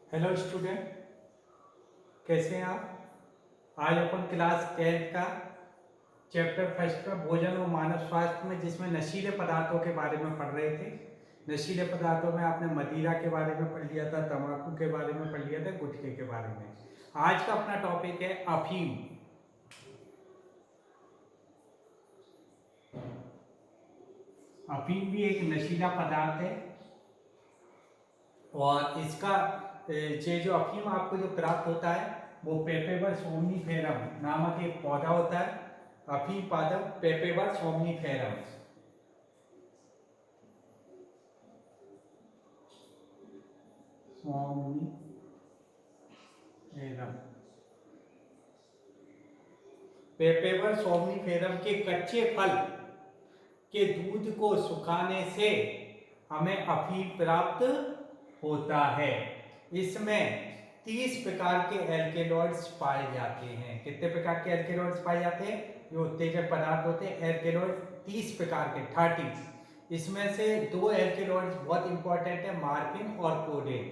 Hello student, कैसे हैं आप। आज अपन क्लास 10 का चैप्टर फर्स्ट का भोजन और मानव स्वास्थ्य में, जिसमें नशीले पदार्थों के बारे में पढ़ रहे थे। नशीले पदार्थों में आपने मदिरा के बारे में पढ़ लिया था, तंबाकू के बारे में पढ़ लिया था, गुटखे के बारे में। आज का अपना टॉपिक है अफीम। अफीम भी एक नशीला पदार्थ है और इसका ये जो अफीम आपको जो प्राप्त होता है वो पेपेबस सोमनीफेरम नामक एक पौधा होता है। अफीम पादप पेपेबस सोमनीफेरम। सोमनीफेरम पेपेबर सोमनीफेरम के कच्चे फल के दूध को सुखाने से हमें अफीम प्राप्त होता है। इसमें 30 प्रकार के एल्केलॉइड्स पाए जाते हैं। कितने प्रकार के एल्केलॉइड्स पाए जाते हैं? जो उत्तेजक पदार्थ होते हैं एल्केलॉइड 30 प्रकार के 30। इसमें से दो एल्केलॉइड्स बहुत इंपॉर्टेंट है, मार्फिन और कोडेन।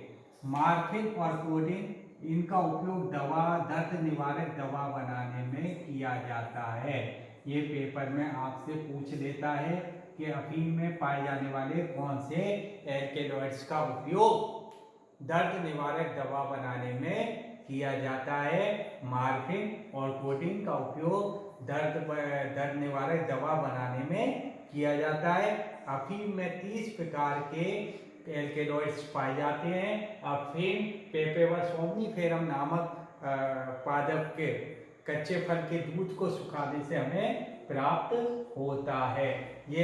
मार्फिन और कोडेन, इनका उपयोग दवा, दर्द निवारक दवा बनाने में किया जाता है। ये पेपर में आपसे पूछ लेता है कि अफीम में पाए जाने वाले कौन से एल्केलॉइड्स का उपयोग दर्द निवारक दवा बनाने में किया जाता है। मार्फिन और कोडीन का उपयोग दर्द निवारक दवा बनाने में किया जाता है। अफीम में 30 प्रकार के एल्केलॉइड्स पाए जाते हैं। अफीम पेपेवर सोमनीफेरम नामक पादप के कच्चे फल के दूध को सुखाने से हमें प्राप्त होता है। ये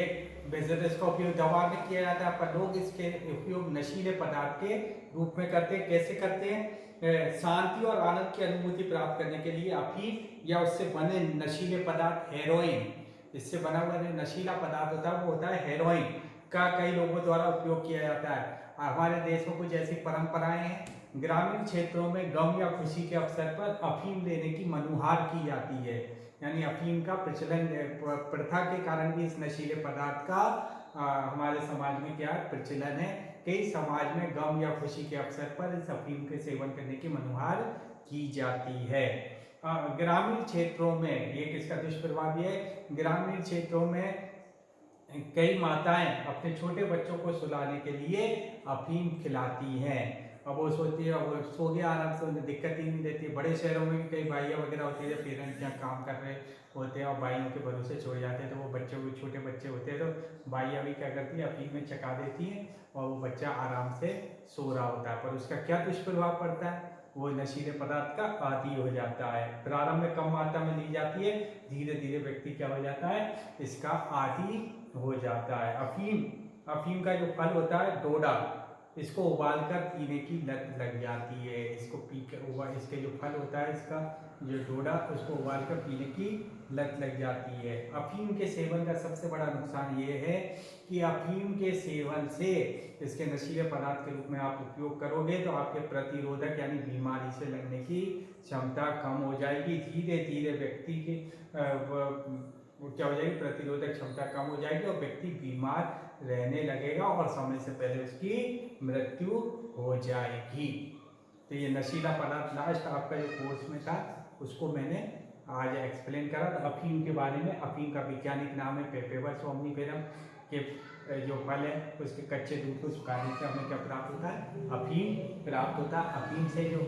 बिजनेस का उपयोग दवा में किया जाता है, पर लोग इसके उपयोग नशीले पदार्थ के रूप में करते हैं। कैसे करते हैं? शांति और आनंद की अनुभूति प्राप्त करने के लिए अफीम या उससे बने नशीले पदार्थ हेरोइन, इससे बना हुआ नशीला पदार्थ होता है वो होता है हेरोइन का कई लोगों द्वारा उपयोग किया जाता है। हमारे देश में कुछ ऐसी परंपराएं हैं। ग्रामीण क्षेत्रों में गम या खुशी के अवसर पर अफीम लेने की मनुहार की जाती है। यानी अफीम का प्रचलन, प्रथा के कारण भी इस नशीले पदार्थ का हमारे समाज में क्या प्रचलन है। कई समाज में गम या खुशी के अवसर पर इस अफीम के सेवन करने की मनुहार की जाती है। ग्रामीण क्षेत्रों में ये किसका दुष्प्रभाव है? ग्रामीण क्षेत्रों में कई माताएं अपने छोटे बच्चों को सुलाने के लिए अफीम खिलाती हैं। अब वो सोचती है वो सो गया आराम से, उन्हें दिक्कत ही नहीं रहती। बड़े शहरों में भी कई भाइयाँ वगैरह होती है, पेरेंट्स यहाँ काम कर रहे होते हैं और भाइयों के भरोसे छोड़ जाते हैं, तो वो बच्चों को, छोटे बच्चे होते हैं तो भाइयाँ भी क्या करती है, अफीम में चका देती हैं और वो बच्चा आराम से सो रहा होता है। पर उसका क्या दुष्प्रभाव पड़ता है? वो नशीले पदार्थ का आदी हो जाता है। प्रारंभ में कम मात्रा में ली जाती है, धीरे धीरे व्यक्ति क्या हो जाता है, इसका आदी हो जाता है। अफीम का जो फल होता है डोडा, इसको उबालकर पीने की लत लग जाती है। इसको पी कर इसके जो फल होता है इसका जो डोडा, उसको उबालकर पीने की लत लग जाती है। अफीम के सेवन का सबसे बड़ा नुकसान ये है कि अफीम के सेवन से, इसके नशीले पदार्थ के रूप में आप उपयोग करोगे तो आपके प्रतिरोधक यानी बीमारी से लड़ने की क्षमता कम हो जाएगी। धीरे धीरे व्यक्ति की वो क्या हो जाएगी, प्रतिरोधक क्षमता कम हो जाएगी और व्यक्ति बीमार रहने लगेगा और समय से पहले उसकी मृत्यु हो जाएगी। तो ये नशीला पदार्थ लास्ट आपका जो कोर्स में था उसको मैंने आज एक्सप्लेन करा। तो अफीम के बारे में, अफीम का वैज्ञानिक नाम है पेपेवर सोमनीफेरम के जो फल है उसके कच्चे दूध को सुखाने से हमें क्या प्राप्त होता है? अफीम प्राप्त होता है। अफीम से जो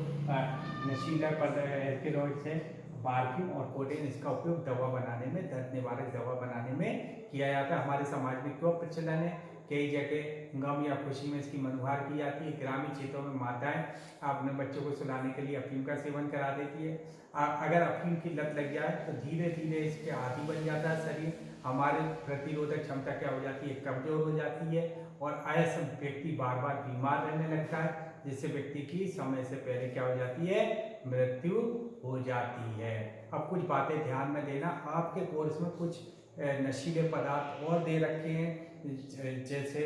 नशीला एल्केलॉइड्स है मार्फिन और कोडेन, इसका उपयोग दवा बनाने में, दर्द निवारक दवा बनाने में किया जाता है। हमारे समाज में क्यों प्रचलन है? कई जगह गम या खुशी में इसकी मनुहार की जाती है। ग्रामीण क्षेत्रों में माताएं अपने बच्चों को सुलाने के लिए अफीम का सेवन करा देती है। अगर अफीम की लत लग जाए तो धीरे धीरे इसके आदी बन जाता है शरीर। हमारे प्रतिरोधक क्षमता क्या हो जाती है, कमजोर हो जाती है और ऐसा व्यक्ति बार बार बीमार रहने लगता है, जिससे व्यक्ति की समय से पहले क्या हो जाती है, मृत्यु हो जाती है। अब कुछ बातें ध्यान में देना, आपके कोर्स में कुछ नशीले पदार्थ और दे रखे हैं, जैसे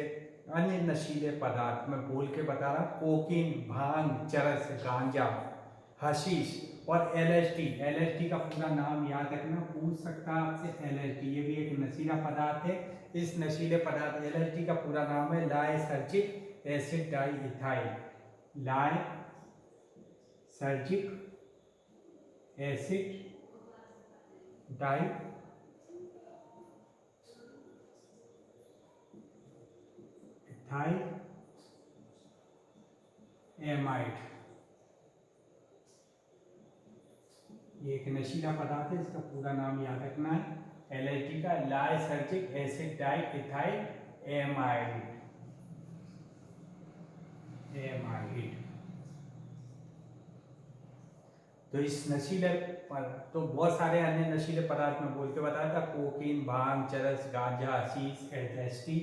अन्य नशीले पदार्थ मैं बोल के बता रहा हूँ, कोकीन, भांग, चरस, गांजा, हशीश और एलएसडी। एलएसडी का पूरा नाम याद रखना, पूछ सकता है आपसे। एलएसडी ये भी एक नशीला पदार्थ है। इस नशीले पदार्थ एलएसडी का पूरा नाम है lysergic acid diethyl. Lysergic acid diethyl amide, ये एक नशीला पदार्थ है, इसका पूरा नाम याद रखना है, LSD का lysergic acid diethyl amide. तो इस नशीले तो बहुत सारे अन्य नशीले पदार्थ में बोल के बताया था, कोकीन, भांग, चरस, गांजा, हशीश, LSD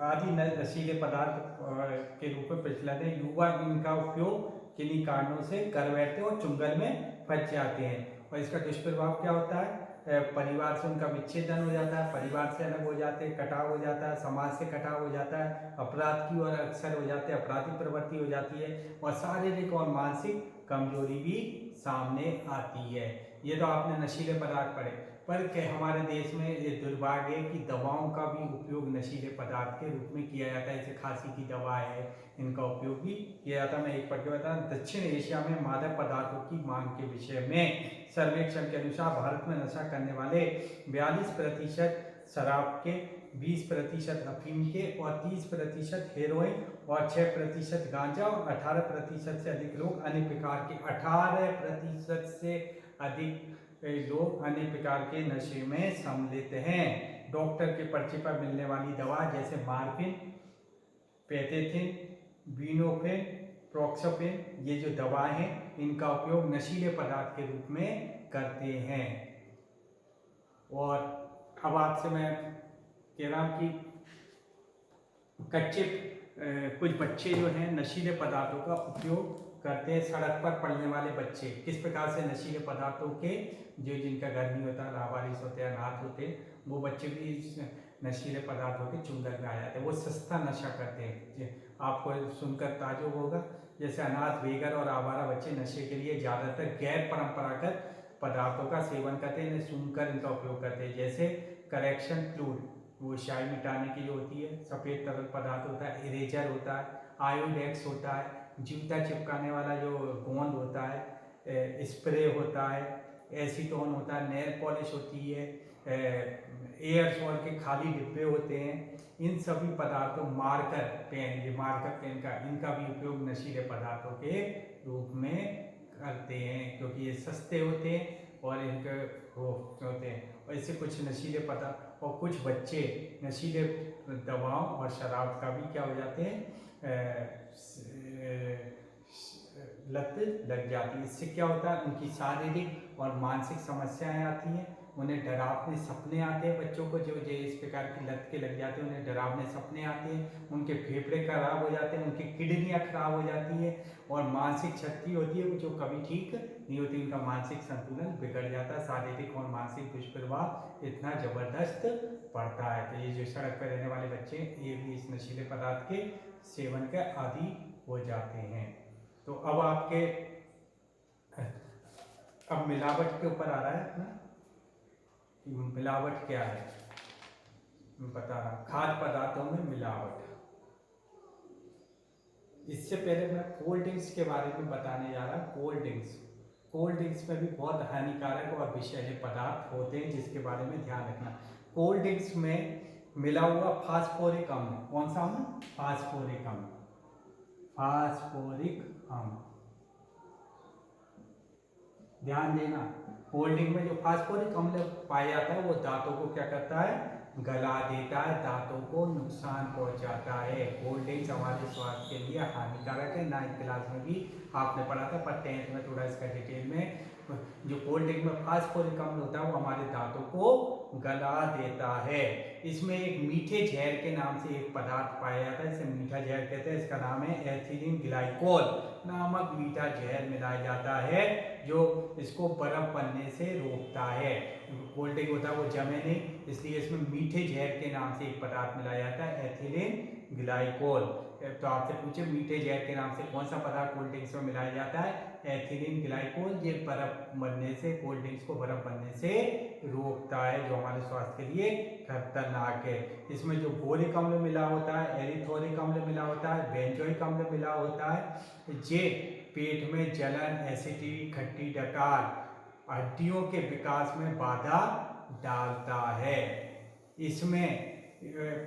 आदि नशीले पदार्थ के रूप में प्रचलित है। युवा इनका उपयोग किन्हीं कारणों से कर बैठते हैं और चुंगल में फंस जाते हैं, और इसका दुष्प्रभाव क्या होता है, परिवार से उनका विच्छेदन हो जाता है, परिवार से अलग हो जाते हैं, कटाव हो जाता है, समाज से कटाव हो जाता है, अपराध की ओर अक्सर हो जाते हैं, अपराधी प्रवृत्ति हो जाती है, और शारीरिक और मानसिक कमजोरी भी सामने आती है। ये तो आपने नशीले पदार्थ पढ़े, पर हमारे देश में ये दुर्भाग्य है कि दवाओं का भी उपयोग नशीले पदार्थ के रूप में किया जाता है। जैसे खांसी की दवा है, इनका उपयोग भी किया जाता है। मैं एक पढ़ के बता, दक्षिण एशिया में मादक पदार्थों की मांग के विषय में सर्वेक्षण के अनुसार भारत में नशा करने वाले 42% शराब के, 20% अफीम के और 30% हेरोइन और 6% गांजा और 18% से अधिक लोग अन्य प्रकार के 18% से अधिक लोग अन्य प्रकार के नशे में सम्मिलित हैं। डॉक्टर के पर्चे पर मिलने वाली दवा जैसे मार्फिन, पेथेथिन, बीनोफिन, प्रोक्सोफिन, ये जो दवाएं हैं इनका उपयोग नशीले पदार्थ के रूप में करते हैं। और अब आपसे मैं कह रहा हूँ कि कुछ बच्चे जो हैं नशीले पदार्थों का उपयोग करते हैं। सड़क पर पड़ने वाले बच्चे किस प्रकार से नशीले पदार्थों के, जो जिनका घर नहीं होता, लावारिस होते हैं, अनाथ होते हैं, वो बच्चे भी इस नशीले पदार्थों के चुंगल में आ जाते हैं। वो सस्ता नशा करते हैं। आपको सुनकर ताज्जुब होगा, जैसे अनाथ, बेघर और आवारा बच्चे नशे के लिए ज़्यादातर गैर परंपरागत पदार्थों का सेवन करते हैं, इन्हें सूंघकर इनका उपयोग करते हैं। जैसे करेक्शन फ्लूइड, वो स्याही मिटाने की जो होती है, सफ़ेद तरल पदार्थ होता है, इरेजर होता है, आयोडेक्स होता है, जूता चिपकाने वाला जो गोंद होता है, स्प्रे होता है, एसीटोन होता है, नेल पॉलिश होती है, एयरसॉल के खाली डिब्बे होते हैं। इन सभी पदार्थों, मार्कर पेन, ये मार्कर पेन का, इनका भी उपयोग नशीले पदार्थों के रूप में करते हैं, क्योंकि ये सस्ते होते हैं और इनके होते हैं। और इससे कुछ नशीले पदार्थ और कुछ बच्चे नशीले दवाओं और शराब का भी क्या हो जाते हैं, लत लग जाती है। इससे क्या होता है, उनकी शारीरिक और मानसिक समस्याएं आती हैं, उन्हें डरावने सपने आते हैं। बच्चों को जो इस प्रकार की लत के लग जाते हैं, उन्हें डरावने सपने आते हैं, उनके फेफड़े खराब हो जाते हैं, उनकी किडनियां खराब हो जाती है, और मानसिक क्षति होती है जो कभी ठीक नहीं होती। उनका मानसिक संतुलन बिगड़ जाता है, शारीरिक और मानसिक दुष्प्रभाव इतना जबरदस्त पड़ता है। तो ये जो सड़क पर रहने वाले बच्चे, ये भी इस नशीले पदार्थ के सेवन के आदी हो जाते हैं। तो अब आपके अब मिलावट के ऊपर आ रहा है अपना, मिलावट क्या है मैं बता रहा हूँ। खाद्य पदार्थों में मिलावट। इससे पहले मैं कोल्ड ड्रिंक्स के बारे में बताने जा रहा हूँ। कोल्ड ड्रिंक्स में भी बहुत हानिकारक और विषैले पदार्थ होते हैं, जिसके बारे में ध्यान रखना। कोल्ड ड्रिंक्स में मिला हुआ फास्फोरिक अम्ल, कौन सा अम्ल, फास्फोरिक अम्ल, फास्फोरिक अम्ल, ध्यान देना। कोल्ड ड्रिंक में जो फास्फोरिक अम्ल पाया जाता है वो दांतों को क्या करता है, गला देता है, दांतों को नुकसान पहुंचाता है। कोल्ड ड्रिंक्स हमारे स्वास्थ्य के लिए हानिकारक है। 9th क्लास में भी आपने पढ़ा था, पर 10th में थोड़ा इसका डिटेल में। जो कोल्ड ड्रिंक में फास्फोरिक अम्ल होता है वो हमारे दांतों को गला देता है। इसमें एक मीठे जहर के नाम से एक पदार्थ पाया जाता है, इसे मीठा जहर कहते हैं। इसका नाम है एथिलीन ग्लाइकोल नामक मीठा जहर मिलाया जाता है, जो इसको बर्फ बनने से रोकता है। कोल्ड ड्रिंक होता है वो जमे नहीं, इसलिए इसमें मीठे जहर के नाम से एक पदार्थ मिलाया जाता है, एथिलीन ग्लाइकोल। तो आपसे पूछे मीठे जहर के नाम से कौन सा पदार्थ कोल्ड ड्रिंक्स में मिलाया जाता है, एथिलीन ग्लाइकोल। ये बर्फ बनने से, कोल्ड ड्रिंक्स को बर्फ बनने से रोकता है, जो हमारे स्वास्थ्य के लिए खतरनाक है। इसमें जो बोरिक अम्ल मिला होता है, एरिथोरिक अम्ल मिला होता है, बेंजोइक अम्ल मिला होता है, ये पेट में जलन, एसिडिटी, खट्टी डकार हड्डियों के विकास में बाधा डालता है। इसमें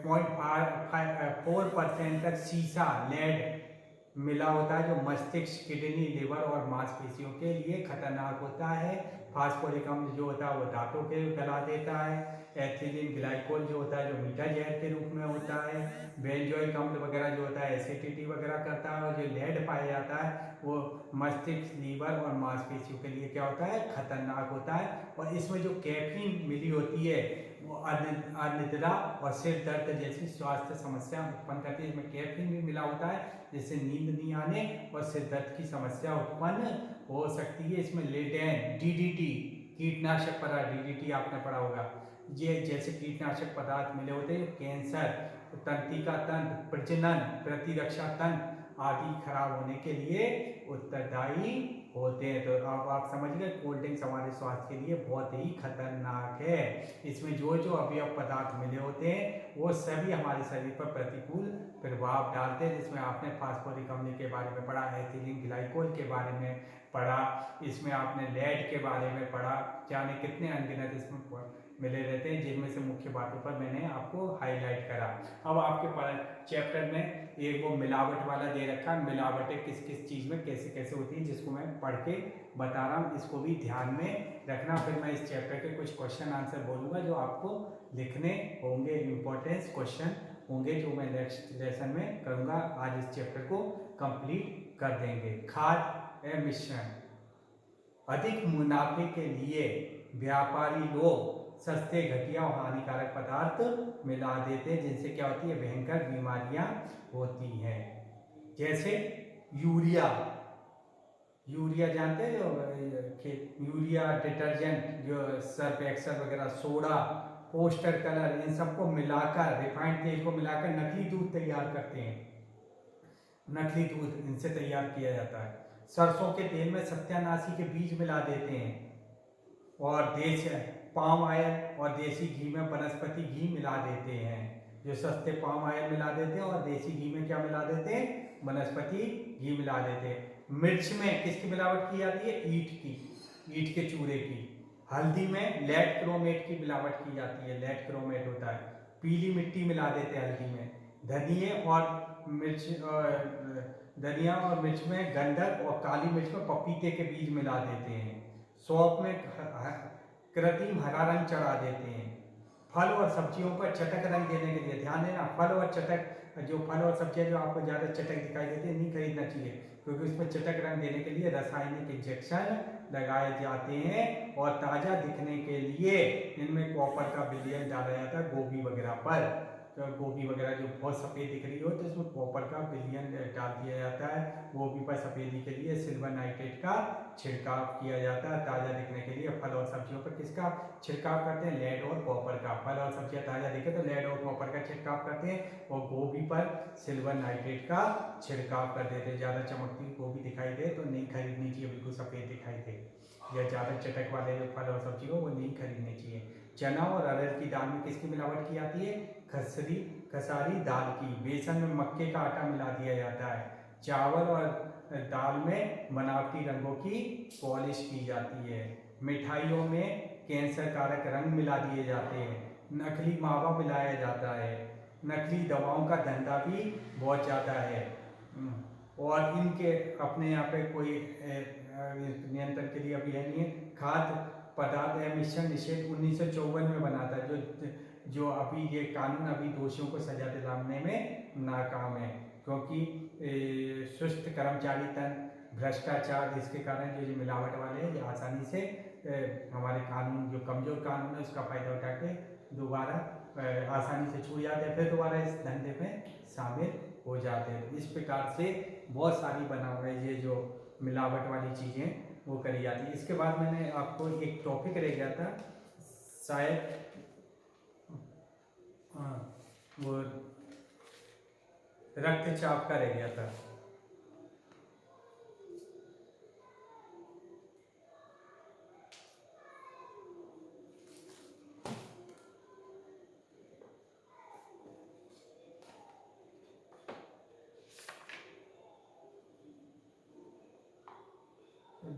0.4% तक सीसा, लेड मिला होता है, जो मस्तिष्क, किडनी, लिवर और मांसपेशियों के लिए खतरनाक होता है। फास्फोरिक अम्ल जो होता है वो दांतों के गला देता है। एथिलीन ग्लाइकोल जो होता है जो मीठा जहर के रूप में होता है। बेंजोइक अम्ल वगैरह जो होता है एसिडिटी वगैरह करता है। और जो लेड पाया जाता है वो मस्तिष्क, लीवर और मांसपेशियों के लिए क्या होता है, खतरनाक होता है। और इसमें जो कैफीन मिली होती है वो अनिद्रा और सिर दर्द जैसी स्वास्थ्य समस्या उत्पन्न करती है। इसमें कैफीन भी मिला होता है जिससे नींद नहीं आने और सिर दर्द की समस्या उत्पन्न हो सकती है। इसमें लेडेन, डीडीटी, कीटनाशक पदार्थ, डीडीटी आपने पढ़ा होगा, ये जैसे कीटनाशक पदार्थ मिले होते हैं कैंसर, तंत्रिका तंत्र, प्रजनन, प्रतिरक्षा तंत्र आदि खराब होने के लिए उत्तरदायी होते हैं। तो अब आप समझ गए कोल्ड ड्रिंक्स हमारे स्वास्थ्य के लिए बहुत ही खतरनाक है। इसमें जो जो अवयव पदार्थ मिले होते हैं वो सभी हमारे शरीर पर प्रतिकूल प्रभाव डालते हैं। जिसमें आपने फास्फोरिक अम्ल के बारे में पढ़ा, एथिलीन ग्लाइकोल के बारे में पढ़ा, इसमें आपने लेड के बारे में पढ़ा, जाने कितने अनगिनत इसमें मिले रहते हैं, जिनमें से मुख्य बातों पर मैंने आपको हाईलाइट करा। अब आपके चैप्टर में एक वो मिलावट वाला दे रखा है, मिलावटें किस किस चीज़ में कैसे कैसे होती है, जिसको मैं पढ़ के बता रहा हूँ, इसको भी ध्यान में रखना। फिर मैं इस चैप्टर के कुछ क्वेश्चन आंसर बोलूँगा जो आपको लिखने होंगे, इम्पोर्टेंस क्वेश्चन होंगे जो मैं नेक्स्ट लेसन में करूँगा। आज इस चैप्टर को कंप्लीट कर देंगे। खाद एवं मिश्रण, अधिक मुनाफे के लिए व्यापारी लोग सस्ते, घटिया और हानिकारक पदार्थ मिला देते हैं, जिनसे क्या होती है, भयंकर बीमारियां होती हैं। जैसे यूरिया, यूरिया जानते हैं जो यूरिया डिटर्जेंट, जो सर्फ एक्सल वगैरह, सोडा, पोस्टर कलर, इन सबको मिलाकर, रिफाइंड तेल को मिलाकर नकली दूध तैयार करते हैं। नकली दूध इनसे तैयार किया जाता है। सरसों के तेल में सत्यानाशी के बीज मिला देते हैं। और पाम ऑयल और देसी घी में वनस्पति घी मिला देते हैं। जो सस्ते पाम ऑयल मिला देते हैं और देसी घी में क्या मिला देते हैं, वनस्पति घी मिला देते हैं। मिर्च में किसकी मिलावट की जाती है, ईंट की, ईंट के चूरे की। हल्दी में लेड क्रोमेट की मिलावट की जाती है, लेड क्रोमेट होता है। पीली मिट्टी मिला देते हैं हल्दी में। धनिया और मिर्च में गंधक और काली मिर्च में पपीते के बीज मिला देते हैं। सौंफ में कृत्रिम हरा रंग चढ़ा देते हैं। फल और सब्जियों पर चटक रंग देने के लिए, ध्यान देना, फल और चटक, जो फल और सब्जियां जो आपको ज़्यादा चटक दिखाई देती है नहीं खरीदना चाहिए, क्योंकि उसमें चटक रंग देने के लिए रासायनिक इंजेक्शन लगाए जाते हैं। और ताज़ा दिखने के लिए इनमें कॉपर का विलयन डाला जाता है गोभी वगैरह पर। तो गोभी वगैरह जो बहुत सफ़ेद दिख रही हो तो इसमें कॉपर का विलयन डाल दिया जाता है। गोभी पर सफ़ेदी के लिए सिल्वर नाइट्रेट का छिड़काव किया जाता है। ताज़ा दिखने के लिए फल और सब्जियों पर किसका छिड़काव करते हैं, लेड और कॉपर का। फल और सब्जियां ताज़ा दिखे तो लेड और कॉपर का छिड़काव करते हैं, और गोभी पर सिल्वर नाइट्रेट का छिड़काव कर देते हैं। ज़्यादा चमकती गोभी दिखाई दे तो नहीं खरीदनी चाहिए, बिल्कुल सफ़ेद दिखाई दे, या ज़्यादा चटक वाले जो फल और सब्जी हो वो नहीं खरीदनी चाहिए। चना और अरहर की दाल में किसकी मिलावट की जाती है, खसारी दाल की। बेसन में मक्के का आटा मिला दिया जाता है। चावल और दाल में बनावटी रंगों की पॉलिश की जाती है। मिठाइयों में कैंसर कारक रंग मिला दिए जाते हैं। नकली मावा मिलाया जाता है। नकली दवाओं का धंधा भी बहुत ज़्यादा है। और इनके अपने यहाँ पे कोई नियंत्रण के लिए अभी है नहीं है। खाद्य पदार्थ एवं मिश्रण निषेध 1954 में बना था, जो अभी ये कानून अभी दोषियों को सजा दिलाने में नाकाम है, क्योंकि सुस्त कर्मचारी तंत्र, भ्रष्टाचार, इसके कारण जो मिलावट वाले हैं ये आसानी से हमारे कानून, जो कमजोर कानून है उसका फायदा उठा के दोबारा आसानी से छूट जाते हैं, फिर दोबारा इस धंधे में शामिल हो जाते हैं। इस प्रकार से बहुत सारी बना हुआ है ये जो मिलावट वाली चीज़ें वो करी जाती है। इसके बाद मैंने आपको एक टॉपिक रह गया था शायद, वो रक्तचाप का रह गया था।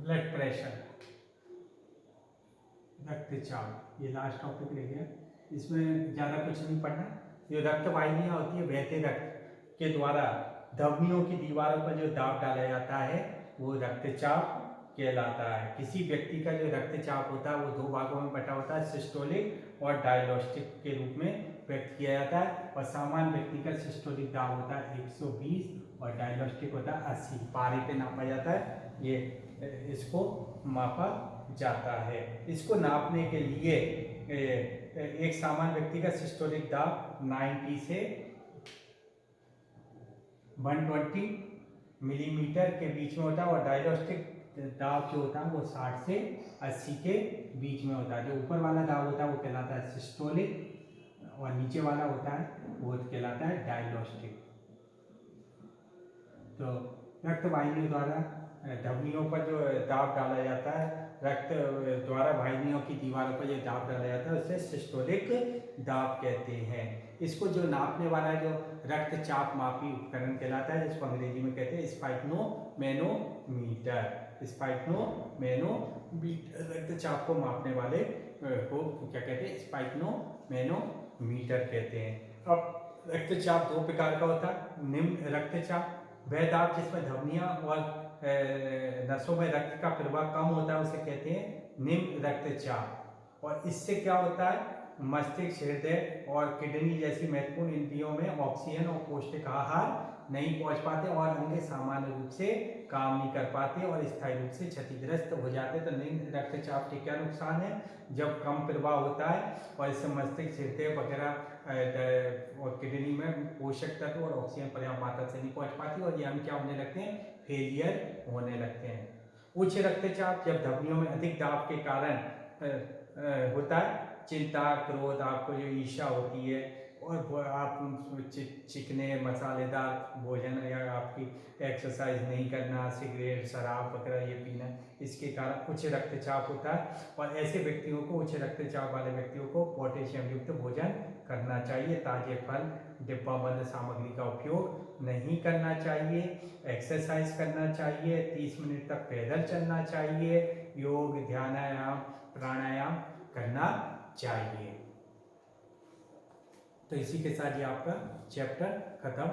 ब्लड प्रेशर, रक्तचाप, ये लास्ट टॉपिक रह गया। इसमें ज़्यादा कुछ नहीं पढ़ना। जो रक्त वाहिनियाँ होती है बहते रक्त के द्वारा धमनियों की दीवारों पर जो दाब डाला जाता है वो रक्तचाप कहलाता है। किसी व्यक्ति का जो रक्तचाप होता है वो दो भागों में बटा होता है, सिस्टोलिक और डायलोस्टिक के रूप में व्यक्त किया जाता है। और सामान्य व्यक्ति का सिस्टोलिक दाब होता है 120 और डायलोस्टिक होता है 80। पारे पे नापा जाता है, ये इसको मापा जाता है। इसको नापने के लिए एक सामान्य व्यक्ति का सिस्टोलिक दाब 90 से 120 मिलीमीटर के बीच में होता है और डायलोस्टिक दाब जो होता है वो 60 से 80 के बीच में होता है। जो ऊपर वाला दाब होता है वो कहलाता है सिस्टोलिक और नीचे वाला होता है वो कहलाता है डायलोस्टिक। तो रक्त वाहिनियों द्वारा धमनियों पर जो दाब डाला जाता है, रक्त द्वारा वाहिनियों की दीवारों पर जो दाब डाला जाता है उसे सिस्टोलिक दाब कहते हैं। इसको जो नापने वाला जो रक्तचाप मापी उपकरण कहलाता है, जिसको अंग्रेजी में कहते हैं स्पाइक्नोमेनोमीटर। स्पाइक्नोमेनोमीटर रक्तचाप को मापने वाले को क्या कहते हैं? स्पाइक्नोमेनोमीटर कहते हैं। अब रक्तचाप दो प्रकार का होता है। निम्न रक्तचाप, वह दाब जिसमें धमनियां और नसों में रक्त का प्रवाह कम होता है उसे कहते हैं निम्न रक्तचाप। और इससे क्या होता है? मस्तिष्क, हृदय और किडनी जैसी महत्वपूर्ण इंद्रियों में ऑक्सीजन और पौष्टिक आहार नहीं पहुंच पाते और अंग सामान्य रूप से काम नहीं कर पाते और स्थायी रूप से क्षतिग्रस्त हो जाते। तो निम्न रक्तचाप के क्या नुकसान है? जब कम प्रवाह होता है और इससे मस्तिष्क, हृदय वगैरह और किडनी में पोषक तत्व और ऑक्सीजन पर्याप्त मात्रा से नहीं पहुंच पाती और ये हम क्या होने लगते हैं? फेलियर होने लगते हैं। उच्च रक्तचाप जब धमनियों में अधिक दाब के कारण होता है। चिंता, क्रोध, आपको जो ईर्ष्या होती है और आप चिकने मसालेदार भोजन या आपकी एक्सरसाइज नहीं करना, सिगरेट, शराब वगैरह ये पीना, इसके कारण उच्च रक्तचाप होता है। और ऐसे व्यक्तियों को, उच्च रक्तचाप वाले व्यक्तियों को पोटेशियम युक्त भोजन करना चाहिए। ताजे फल, डिब्बाबंद सामग्री का उपयोग नहीं करना चाहिए। एक्सरसाइज करना चाहिए। 30 मिनट तक पैदल चलना चाहिए। योग, ध्यानायाम, प्राणायाम करना चाहिए। तो इसी के साथ ये आपका चैप्टर खत्म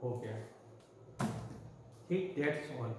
हो गया। ठीक, दैट्स ऑल।